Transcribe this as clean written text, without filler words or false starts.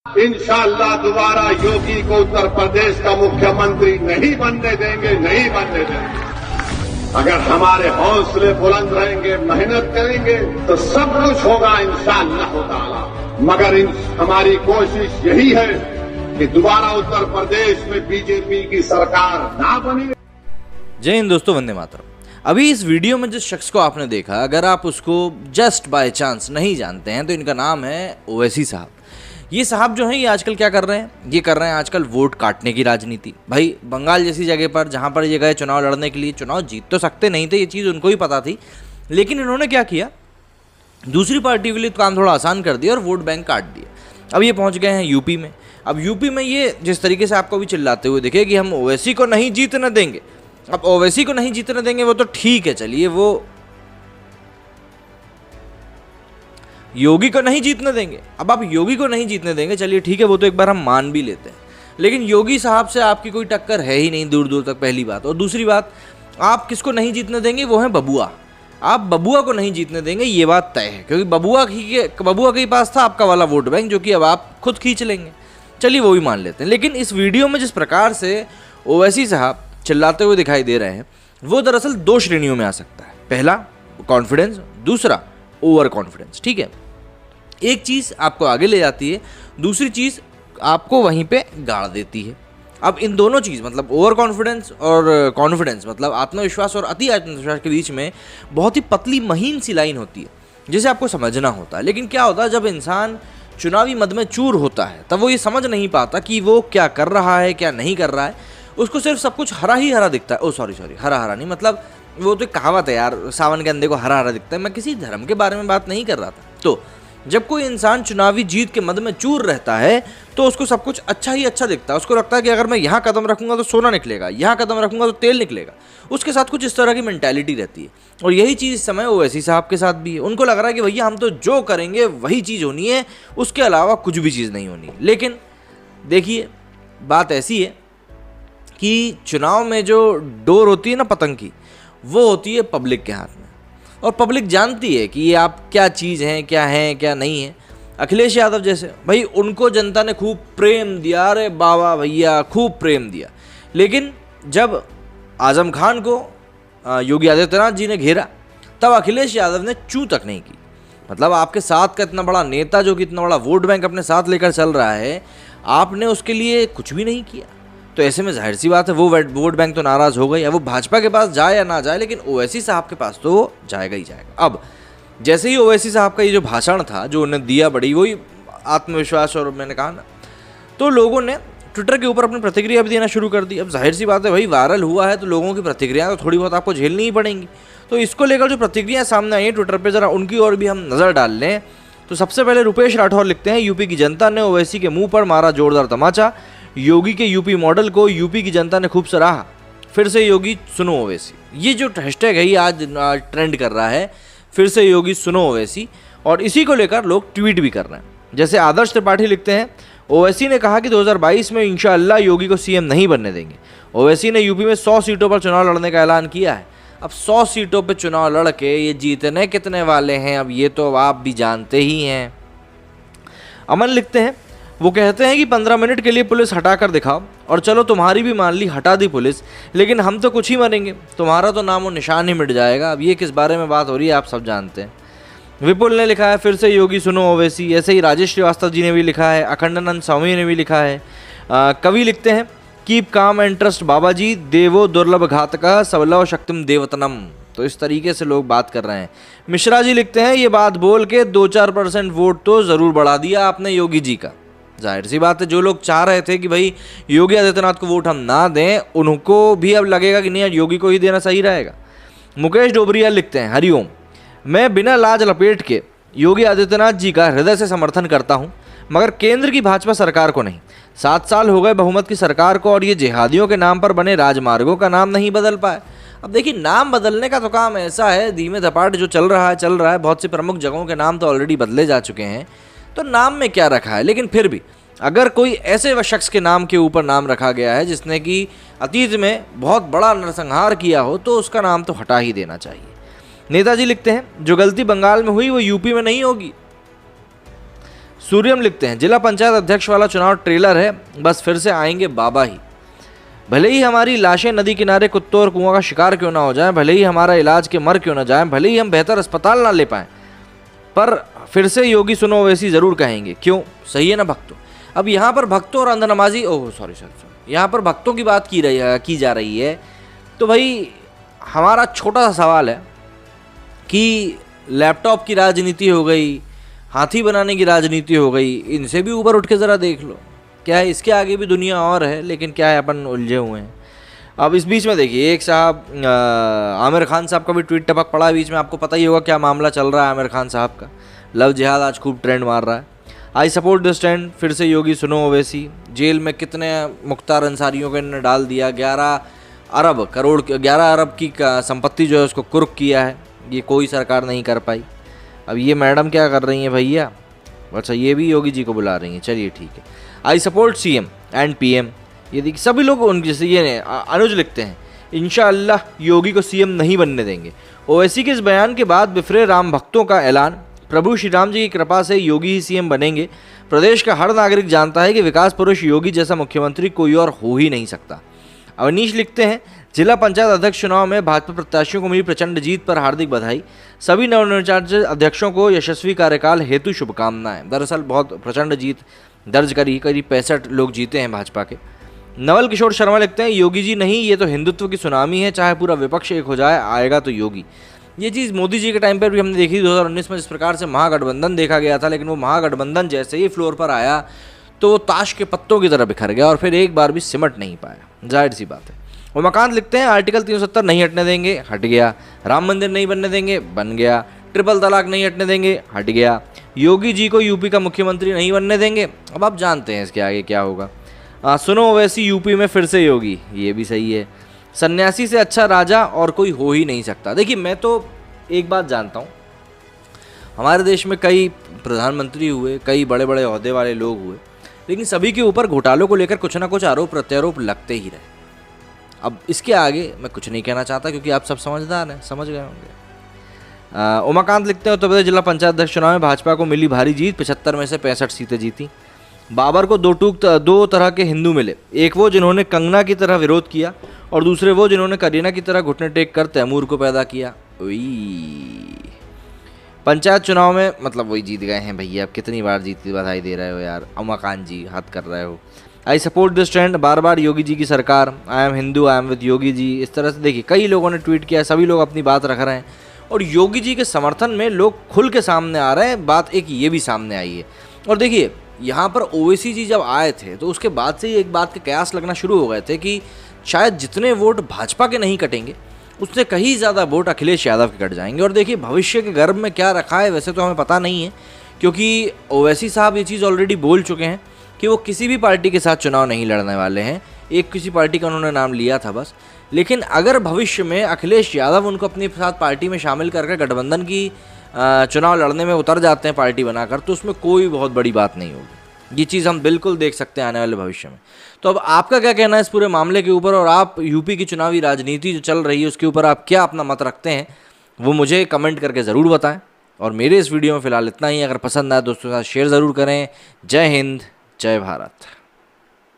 इंशाअल्लाह दोबारा योगी को उत्तर प्रदेश का मुख्यमंत्री नहीं बनने देंगे, नहीं बनने देंगे। अगर हमारे हौसले बुलंद रहेंगे, मेहनत करेंगे तो सब कुछ होगा इंशाअल्लाह ताला। मगर हमारी कोशिश यही है कि दोबारा उत्तर प्रदेश में बीजेपी की सरकार ना बने। जय हिंद दोस्तों, वंदे मातरम। अभी इस वीडियो में जिस शख्स को आपने देखा, अगर आप उसको जस्ट बाय चांस नहीं जानते हैं तो इनका नाम है ओवैसी साहब। ये साहब जो हैं ये आजकल क्या कर रहे हैं, ये कर रहे हैं आजकल वोट काटने की राजनीति। भाई बंगाल जैसी जगह पर जहाँ पर ये गए चुनाव लड़ने के लिए, चुनाव जीत तो सकते नहीं थे, ये चीज़ उनको ही पता थी, लेकिन इन्होंने क्या किया, दूसरी पार्टी के लिए तो काम थोड़ा आसान कर दिया और वोट बैंक काट दिया। अब ये पहुँच गए हैं यूपी में। अब यूपी में ये जिस तरीके से आपको भी चिल्लाते हुए दिखे कि हम ओवैसी को नहीं जीतने देंगे। अब ओवैसी को नहीं जीतने देंगे वो तो ठीक है, चलिए वो योगी को नहीं जीतने देंगे। अब आप योगी को नहीं जीतने देंगे, चलिए ठीक है, वो तो एक बार हम मान भी लेते हैं, लेकिन योगी साहब से आपकी कोई टक्कर है ही नहीं दूर दूर तक, पहली बात। और दूसरी बात, आप किसको नहीं जीतने देंगे, वो है बबुआ। आप बबुआ को नहीं जीतने देंगे, ये बात तय है, क्योंकि बबुआ के ही पास था आपका वाला वोट बैंक, जो कि अब आप खुद खींच लेंगे। चलिए वो भी मान लेते हैं। लेकिन इस वीडियो में जिस प्रकार से ओवैसी साहब चिल्लाते हुए दिखाई दे रहे हैं, वो दरअसल दो श्रेणियों में आ सकता है। पहला कॉन्फिडेंस, दूसरा ओवर कॉन्फिडेंस। ठीक है, एक चीज़ आपको आगे ले जाती है, दूसरी चीज़ आपको वहीं पे गाड़ देती है। अब इन दोनों चीज़ मतलब ओवर कॉन्फिडेंस और कॉन्फिडेंस मतलब आत्मविश्वास और अति आत्मविश्वास के बीच में बहुत ही पतली महीन सी लाइन होती है, जिसे आपको समझना होता है। लेकिन क्या होता है, जब इंसान चुनावी मद में चूर होता है तब वो ये समझ नहीं पाता कि वो क्या कर रहा है, क्या नहीं कर रहा है। उसको सिर्फ सब कुछ हरा ही हरा दिखता है। ओ सॉरी, हरा हरा नहीं, मतलब वो तो कहावत है यार, सावन के अंधे को हरा हरा दिखता है। मैं किसी धर्म के बारे में बात नहीं कर रहा था। तो जब कोई इंसान चुनावी जीत के मद में चूर रहता है तो उसको सब कुछ अच्छा ही अच्छा दिखता है। उसको लगता है कि अगर मैं यहाँ कदम रखूंगा तो सोना निकलेगा, यहाँ कदम रखूंगा तो तेल निकलेगा। उसके साथ कुछ इस तरह की मेंटालिटी रहती है, और यही चीज़ इस समय ओवैसी साहब के साथ भी है। उनको लग रहा है कि भैया हम तो जो करेंगे वही चीज़ होनी है, उसके अलावा कुछ भी चीज़ नहीं होनी। लेकिन देखिए, बात ऐसी है कि चुनाव में जो डोर होती है ना पतंग की, वो होती है पब्लिक के हाथ में, और पब्लिक जानती है कि ये आप क्या चीज़ हैं, क्या नहीं है। अखिलेश यादव जैसे, भाई उनको जनता ने खूब प्रेम दिया, अरे बाबा भैया खूब प्रेम दिया। लेकिन जब आजम खान को योगी आदित्यनाथ जी ने घेरा, तब अखिलेश यादव ने चू तक नहीं की। मतलब आपके साथ का इतना बड़ा नेता, जो कि इतना बड़ा वोट बैंक अपने साथ लेकर चल रहा है, आपने उसके लिए कुछ भी नहीं किया। तो ऐसे में जाहिर सी बात है वो वोट बैंक तो नाराज़ हो गई। अब वो भाजपा के पास जाए या ना जाए, लेकिन ओवैसी साहब के पास तो वो जाएगा ही जाएगा। अब जैसे ही ओवैसी साहब का ये जो भाषण था जो उन्हें दिया, बड़ी वही आत्मविश्वास, और मैंने कहा ना, तो लोगों ने ट्विटर के ऊपर अपनी प्रतिक्रिया भी देना शुरू कर दी। अब जाहिर सी बात है भाई, वायरल हुआ है तो लोगों की प्रतिक्रिया तो थोड़ी बहुत आपको झेलनी ही पड़ेंगी। तो इसको लेकर जो प्रतिक्रिया सामने आई है ट्विटर पर, ज़रा उनकी ओर भी हम नज़र डाल लें। तो सबसे पहले रुपेश राठौर लिखते हैं, यूपी की जनता ने ओवैसी के मुँह पर मारा जोरदार तमाचा। योगी के यूपी मॉडल को यूपी की जनता ने खूब सराहा। फिर से योगी सुनो ओवैसी, ये जो हैशटैग है ये आज ट्रेंड कर रहा है, फिर से योगी सुनो ओवैसी, और इसी को लेकर लोग ट्वीट भी कर रहे हैं। जैसे आदर्श त्रिपाठी लिखते हैं, ओवैसी ने कहा कि 2022 में इंशाअल्लाह योगी को सीएम नहीं बनने देंगे। ओवैसी ने यूपी में 100 सीटों पर चुनाव लड़ने का ऐलान किया है। अब 100 सीटों पर चुनाव लड़ के ये जीतने कितने वाले हैं, अब ये तो आप भी जानते ही हैं। अमन लिखते हैं, वो कहते हैं कि 15 मिनट के लिए पुलिस हटा कर दिखाओ, और चलो तुम्हारी भी मान ली, हटा दी पुलिस, लेकिन हम तो कुछ ही मरेंगे, तुम्हारा तो नामो निशान ही मिट जाएगा। अब ये किस बारे में बात हो रही है आप सब जानते हैं। विपुल ने लिखा है, फिर से योगी सुनो ओवैसी। ऐसे ही राजेश श्रीवास्तव जी ने भी लिखा है, अखंडानंद स्वामी ने भी लिखा है। कवि लिखते हैं, कीप काम एंड ट्रस्ट बाबा जी, देवो दुर्लभ घातका सबलव शक्तिम देवतनम। तो इस तरीके से लोग बात कर रहे हैं। मिश्रा जी लिखते हैं, ये बात बोल के 2-4% वोट तो ज़रूर बढ़ा दिया आपने योगी जी का। जाहिर सी बात है, जो लोग चाह रहे थे कि भाई योगी आदित्यनाथ को वोट हम ना दें, उनको भी अब लगेगा कि नहीं, योगी को ही देना सही रहेगा। मुकेश डोबरिया लिखते हैं, हरिओम, मैं बिना लाज लपेट के योगी आदित्यनाथ जी का हृदय से समर्थन करता हूं, मगर केंद्र की भाजपा सरकार को नहीं। 7 साल हो गए बहुमत की सरकार को, और ये जिहादियों के नाम पर बने राजमार्गों का नाम नहीं बदल पाए। अब देखिए, नाम बदलने का तो काम ऐसा है, धीमे धपाट जो चल रहा है। बहुत सी प्रमुख जगहों के नाम तो ऑलरेडी बदले जा चुके हैं, तो नाम में क्या रखा है। लेकिन फिर भी अगर कोई ऐसे शख्स के नाम के ऊपर नाम रखा गया है जिसने कि अतीत में बहुत बड़ा नरसंहार किया हो, तो उसका नाम तो हटा ही देना चाहिए। नेताजी लिखते हैं, जो गलती बंगाल में हुई वो यूपी में नहीं होगी। सूर्यम लिखते हैं, जिला पंचायत अध्यक्ष वाला चुनाव ट्रेलर है, बस फिर से आएंगे बाबा ही। भले ही हमारी लाशें नदी किनारे कुत्तों और कुआं का शिकार क्यों ना हो जाएं, भले ही हमारा इलाज के मर क्यों ना जाएं, भले ही हम बेहतर अस्पताल ना ले पाएं, पर फिर से योगी सुनो ओवैसी ज़रूर कहेंगे। क्यों? सही है ना भक्तों। अब यहाँ पर भक्तों और अंधनमाजी, ओह सॉरी, यहाँ पर भक्तों की बात की जा रही है। तो भाई हमारा छोटा सा सवाल है कि लैपटॉप की राजनीति हो गई, हाथी बनाने की राजनीति हो गई, इनसे भी ऊपर उठ के ज़रा देख लो। क्या है, इसके आगे भी दुनिया और है, लेकिन क्या है, अपन उलझे हुए हैं। अब इस बीच में देखिए, एक साहब आमिर खान साहब का भी ट्वीट टपक पड़ा बीच में। आपको पता ही होगा क्या मामला चल रहा है आमिर खान साहब का। लव जिहाद आज खूब ट्रेंड मार रहा है। आई सपोर्ट दिस ट्रेंड, फिर से योगी सुनो ओवैसी। जेल में कितने मुख्तार अंसारियों को इन्होंने डाल दिया, 11 अरब की संपत्ति जो है उसको कुर्क किया है, ये कोई सरकार नहीं कर पाई। अब ये मैडम क्या कर रही हैं भैया? अच्छा, ये भी योगी जी को बुला रही हैं, चलिए ठीक है। I support CM and PM, ये देखिए सभी लोग उनके जैसे ये अनुज लिखते हैं, इंशाअल्लाह योगी को सीएम नहीं बनने देंगे। ओवैसी के इस बयान के बाद बिफरे राम भक्तों का ऐलान, प्रभु श्री राम जी की कृपा से योगी ही सीएम बनेंगे। प्रदेश का हर नागरिक जानता है कि विकास पुरुष योगी जैसा मुख्यमंत्री कोई और हो ही नहीं सकता। अवनीश लिखते हैं, जिला पंचायत अध्यक्ष चुनाव में भाजपा प्रत्याशियों को मिली प्रचंड जीत पर हार्दिक बधाई। सभी नवनिर्वाचित अध्यक्षों को यशस्वी कार्यकाल हेतु शुभकामनाएं। दरअसल बहुत प्रचंड जीत दर्ज करी, करीब 65 लोग जीते हैं भाजपा के। नवल किशोर शर्मा लिखते हैं, योगी जी नहीं, ये तो हिंदुत्व की सुनामी है, चाहे पूरा विपक्ष एक हो जाए, आएगा तो योगी। ये चीज़ मोदी जी के टाइम पर भी हमने देखी, 2019 में जिस प्रकार से महागठबंधन देखा गया था, लेकिन वो महागठबंधन जैसे ही फ्लोर पर आया तो वो ताश के पत्तों की तरह बिखर गया और फिर एक बार भी सिमट नहीं पाया। जाहिर सी बात है। उमाकांत लिखते हैं, आर्टिकल 370 नहीं हटने देंगे, हट गया। राम मंदिर नहीं बनने देंगे, बन गया। ट्रिपल तलाक नहीं हटने देंगे, हट गया। योगी जी को यूपी का मुख्यमंत्री नहीं बनने देंगे, अब आप जानते हैं इसके आगे क्या होगा। सुनो ओवैसी यूपी में फिर से योगी, ये भी सही है। सन्यासी से अच्छा राजा और कोई हो ही नहीं सकता। देखिए, मैं तो एक बात जानता हूँ, हमारे देश में कई प्रधानमंत्री हुए, कई बड़े बड़े ओहदे वाले लोग हुए, लेकिन सभी के ऊपर घोटालों को लेकर कुछ ना कुछ आरोप प्रत्यारोप लगते ही रहे। अब इसके आगे मैं कुछ नहीं कहना चाहता, क्योंकि आप सब समझदार हैं, समझ गए होंगे। उमाकांत लिखते हैं, उत्तर प्रदेश जिला पंचायत अध्यक्ष चुनाव में भाजपा को मिली भारी जीत, 75 में से 65 सीटें जीती। बाबर को दो तरह के हिंदू मिले, एक वो जिन्होंने कंगना की तरह विरोध किया और दूसरे वो जिन्होंने करीना की तरह घुटने टेक कर तैमूर को पैदा किया। पंचायत चुनाव में मतलब वही जीत गए हैं भैया, अब कितनी बार जीती, बधाई दे रहे हो यार उमाकांत जी, हद कर रहे हो। आई सपोर्ट दिस ट्रेंड, बार बार योगी जी की सरकार, I am Hindu, I am with Yogi ji. इस तरह से देखिए कई लोगों ने ट्वीट किया, सभी लोग अपनी बात रख रहे हैं और योगी जी के समर्थन में लोग खुल के सामने आ रहे हैं। बात एक ये भी सामने आई है। और देखिए, यहाँ पर ओवैसी जी जब आए थे तो उसके बाद से ही एक बात के कयास लगना शुरू हो गए थे कि शायद जितने वोट भाजपा के नहीं कटेंगे, उससे कहीं ज़्यादा वोट अखिलेश यादव के कट जाएंगे। और देखिए, भविष्य के गर्भ में क्या रखा है वैसे तो हमें पता नहीं है, क्योंकि ओवैसी साहब ये चीज़ ऑलरेडी बोल चुके हैं कि वो किसी भी पार्टी के साथ चुनाव नहीं लड़ने वाले हैं। एक किसी पार्टी का उन्होंने नाम लिया था बस। लेकिन अगर भविष्य में अखिलेश यादव उनको अपनी साथ पार्टी में शामिल करके गठबंधन की चुनाव लड़ने में उतर जाते हैं पार्टी बनाकर, तो उसमें कोई बहुत बड़ी बात नहीं होगी। ये चीज़ हम बिल्कुल देख सकते हैं आने वाले भविष्य में। तो अब आपका क्या कहना है इस पूरे मामले के ऊपर, और आप यूपी की चुनावी राजनीति जो चल रही है उसके ऊपर आप क्या अपना मत रखते हैं, वो मुझे कमेंट करके ज़रूर बताएं। और मेरे इस वीडियो में फ़िलहाल इतना ही। अगर पसंद आए दोस्तों के साथ शेयर ज़रूर करें। जय हिंद, जय भारत।